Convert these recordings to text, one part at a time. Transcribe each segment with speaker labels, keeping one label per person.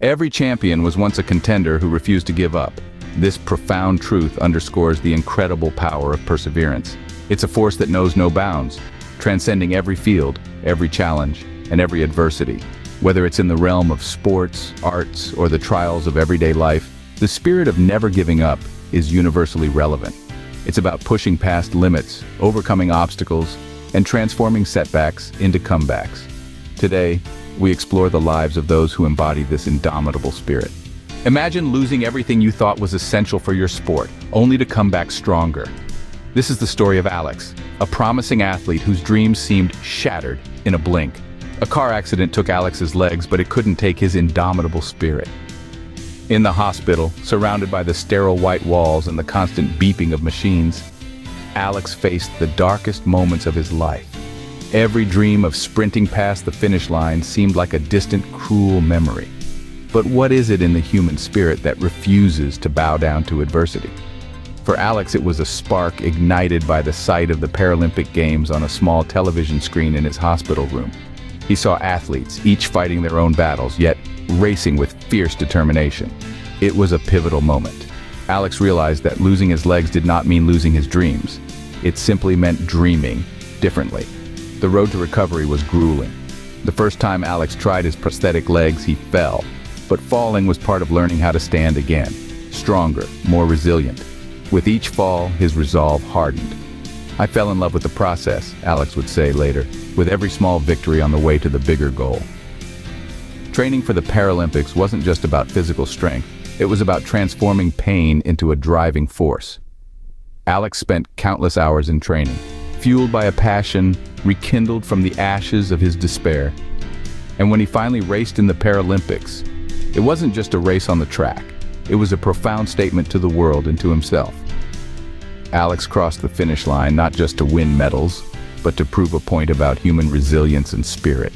Speaker 1: Every champion was once a contender who refused to give up. This profound truth underscores the incredible power of perseverance. It's a force that knows no bounds, transcending every field, every challenge, and every adversity. Whether it's in the realm of sports, arts, or the trials of everyday life, the spirit of never giving up is universally relevant. It's about pushing past limits, overcoming obstacles, and transforming setbacks into comebacks. Today, we explore the lives of those who embody this indomitable spirit. Imagine losing everything you thought was essential for your sport, only to come back stronger. This is the story of Alex, a promising athlete whose dreams seemed shattered in a blink. A car accident took Alex's legs, but it couldn't take his indomitable spirit. In the hospital, surrounded by the sterile white walls and the constant beeping of machines, Alex faced the darkest moments of his life. Every dream of sprinting past the finish line seemed like a distant, cruel memory. But what is it in the human spirit that refuses to bow down to adversity? For Alex, it was a spark ignited by the sight of the Paralympic Games on a small television screen in his hospital room. He saw athletes, each fighting their own battles, yet racing with fierce determination. It was a pivotal moment. Alex realized that losing his legs did not mean losing his dreams. It simply meant dreaming differently. The road to recovery was grueling. The first time Alex tried his prosthetic legs, he fell. But falling was part of learning how to stand again, stronger, more resilient. With each fall, his resolve hardened. "I fell in love with the process," Alex would say later, with every small victory on the way to the bigger goal. Training for the Paralympics wasn't just about physical strength, it was about transforming pain into a driving force. Alex spent countless hours in training, fueled by a passion rekindled from the ashes of his despair. And when he finally raced in the Paralympics, it wasn't just a race on the track, it was a profound statement to the world and to himself. Alex crossed the finish line not just to win medals, but to prove a point about human resilience and spirit.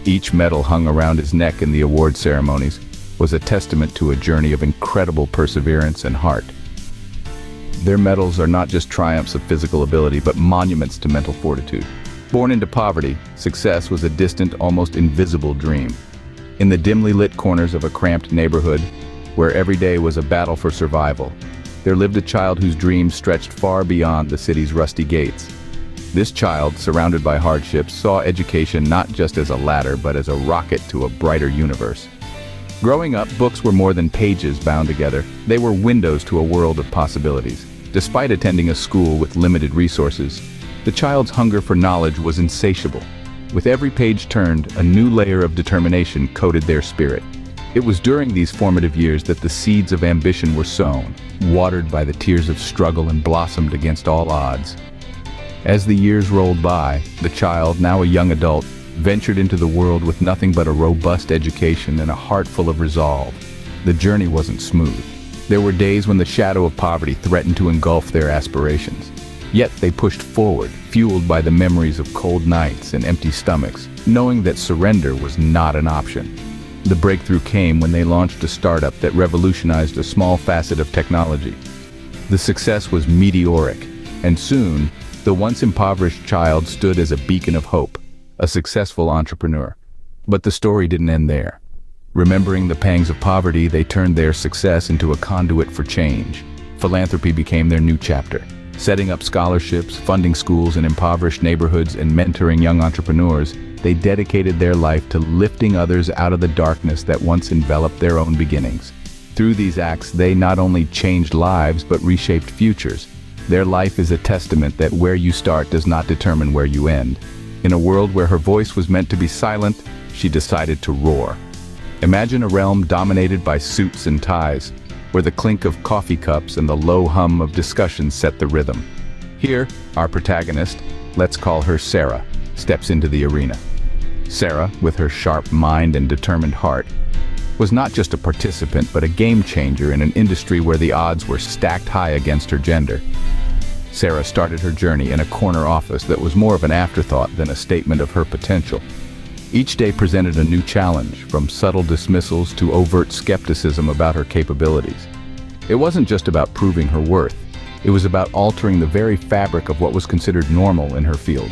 Speaker 1: Each medal hung around his neck in the award ceremonies was a testament to a journey of incredible perseverance and heart. Their medals are not just triumphs of physical ability, but monuments to mental fortitude. Born into poverty, success was a distant, almost invisible dream. In the dimly lit corners of a cramped neighborhood, where every day was a battle for survival, there lived a child whose dreams stretched far beyond the city's rusty gates. This child, surrounded by hardships, saw education not just as a ladder, but as a rocket to a brighter universe. Growing up, books were more than pages bound together. They were windows to a world of possibilities. Despite attending a school with limited resources, the child's hunger for knowledge was insatiable. With every page turned, a new layer of determination coated their spirit. It was during these formative years that the seeds of ambition were sown, watered by the tears of struggle and blossomed against all odds. As the years rolled by, the child, now a young adult, ventured into the world with nothing but a robust education and a heart full of resolve. The journey wasn't smooth. There were days when the shadow of poverty threatened to engulf their aspirations. Yet they pushed forward, fueled by the memories of cold nights and empty stomachs, knowing that surrender was not an option. The breakthrough came when they launched a startup that revolutionized a small facet of technology. The success was meteoric, and soon, the once impoverished child stood as a beacon of hope, a successful entrepreneur. But the story didn't end there. Remembering the pangs of poverty, they turned their success into a conduit for change. Philanthropy became their new chapter, setting up scholarships, funding schools in impoverished neighborhoods, and mentoring young entrepreneurs. They dedicated their life to lifting others out of the darkness that once enveloped their own beginnings. Through these acts, they not only changed lives, but reshaped futures. Their life is a testament that where you start does not determine where you end. In a world where her voice was meant to be silent, she decided to roar. Imagine a realm dominated by suits and ties, where the clink of coffee cups and the low hum of discussion set the rhythm. Here, our protagonist, let's call her Sarah, steps into the arena. Sarah, with her sharp mind and determined heart, was not just a participant but a game changer in an industry where the odds were stacked high against her gender. Sarah started her journey in a corner office that was more of an afterthought than a statement of her potential. Each day presented a new challenge, from subtle dismissals to overt skepticism about her capabilities. It wasn't just about proving her worth, it was about altering the very fabric of what was considered normal in her field.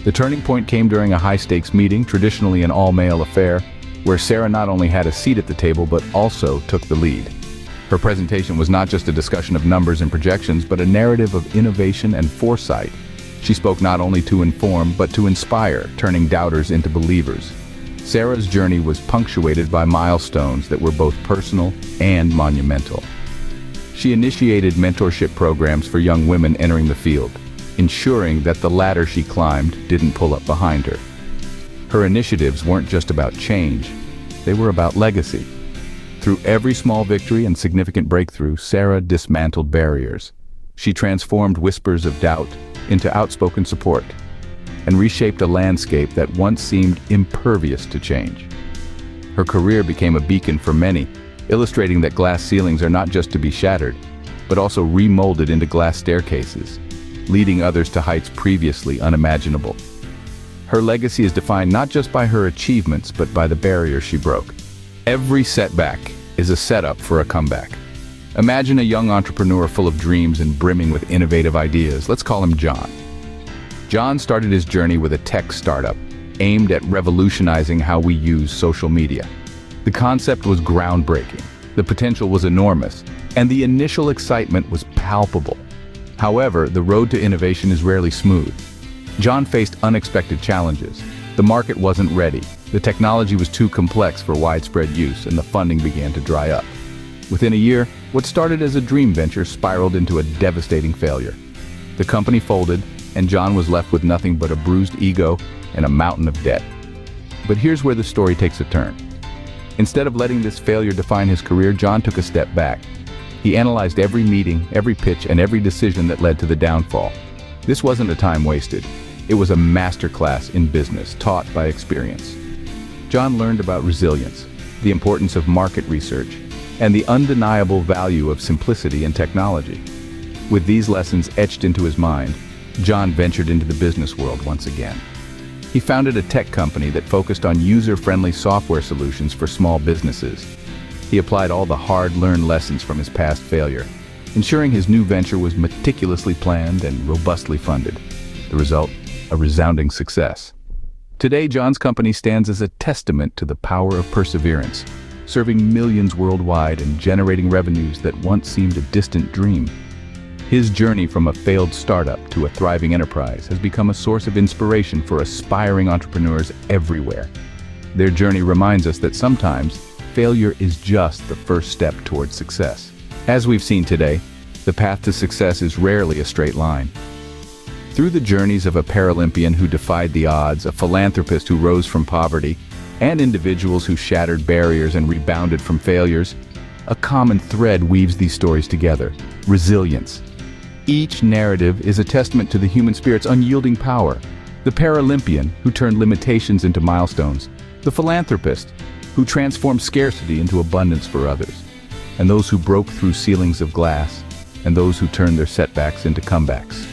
Speaker 1: The turning point came during a high-stakes meeting, traditionally an all-male affair. where Sarah not only had a seat at the table but also took the lead. Her presentation was not just a discussion of numbers and projections, but a narrative of innovation and foresight. She spoke not only to inform, but to inspire, turning doubters into believers. Sarah's journey was punctuated by milestones that were both personal and monumental. She initiated mentorship programs for young women entering the field, ensuring that the ladder she climbed didn't pull up behind her. Her initiatives weren't just about change, they were about legacy. Through every small victory and significant breakthrough, Sarah dismantled barriers. She transformed whispers of doubt into outspoken support, and reshaped a landscape that once seemed impervious to change. Her career became a beacon for many, illustrating that glass ceilings are not just to be shattered, but also remolded into glass staircases, leading others to heights previously unimaginable. Her legacy is defined not just by her achievements, but by the barriers she broke. Every setback is a setup for a comeback. Imagine a young entrepreneur full of dreams and brimming with innovative ideas. Let's call him John. John started his journey with a tech startup aimed at revolutionizing how we use social media. The concept was groundbreaking, the potential was enormous, and the initial excitement was palpable. However, the road to innovation is rarely smooth. John faced unexpected challenges. The market wasn't ready, the technology was too complex for widespread use, and the funding began to dry up. Within a year, what started as a dream venture spiraled into a devastating failure. The company folded, and John was left with nothing but a bruised ego and a mountain of debt. But here's where the story takes a turn. Instead of letting this failure define his career, John took a step back. He analyzed every meeting, every pitch, and every decision that led to the downfall. This wasn't a time wasted. It was a masterclass in business, taught by experience. John learned about resilience, the importance of market research, and the undeniable value of simplicity in technology. With these lessons etched into his mind, John ventured into the business world once again. He founded a tech company that focused on user-friendly software solutions for small businesses. He applied all the hard-learned lessons from his past failure, ensuring his new venture was meticulously planned and robustly funded. The result, a resounding success. Today, John's company stands as a testament to the power of perseverance, serving millions worldwide and generating revenues that once seemed a distant dream. His journey from a failed startup to a thriving enterprise has become a source of inspiration for aspiring entrepreneurs everywhere. Their journey reminds us that sometimes failure is just the first step towards success. As we've seen today, the path to success is rarely a straight line. Through the journeys of a Paralympian who defied the odds, a philanthropist who rose from poverty, and individuals who shattered barriers and rebounded from failures, a common thread weaves these stories together: resilience. Each narrative is a testament to the human spirit's unyielding power. The Paralympian, who turned limitations into milestones; the philanthropist, who transformed scarcity into abundance for others; and those who broke through ceilings of glass, and those who turned their setbacks into comebacks.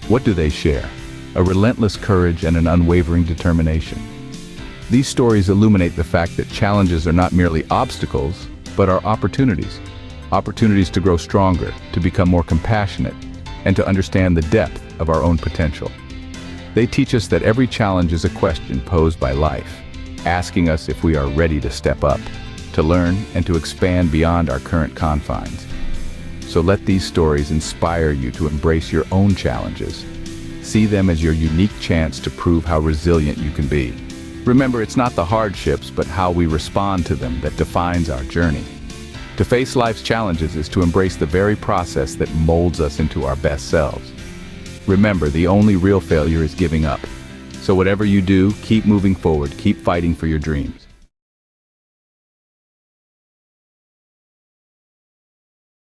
Speaker 1: What do they share? A relentless courage and an unwavering determination. These stories illuminate the fact that challenges are not merely obstacles, but are opportunities. Opportunities to grow stronger, to become more compassionate, and to understand the depth of our own potential. They teach us that every challenge is a question posed by life, asking us if we are ready to step up, to learn, and to expand beyond our current confines. So let these stories inspire you to embrace your own challenges. See them as your unique chance to prove how resilient you can be. Remember, it's not the hardships, but how we respond to them that defines our journey. To face life's challenges is to embrace the very process that molds us into our best selves. Remember, the only real failure is giving up. So whatever you do, keep moving forward, keep fighting for your dreams.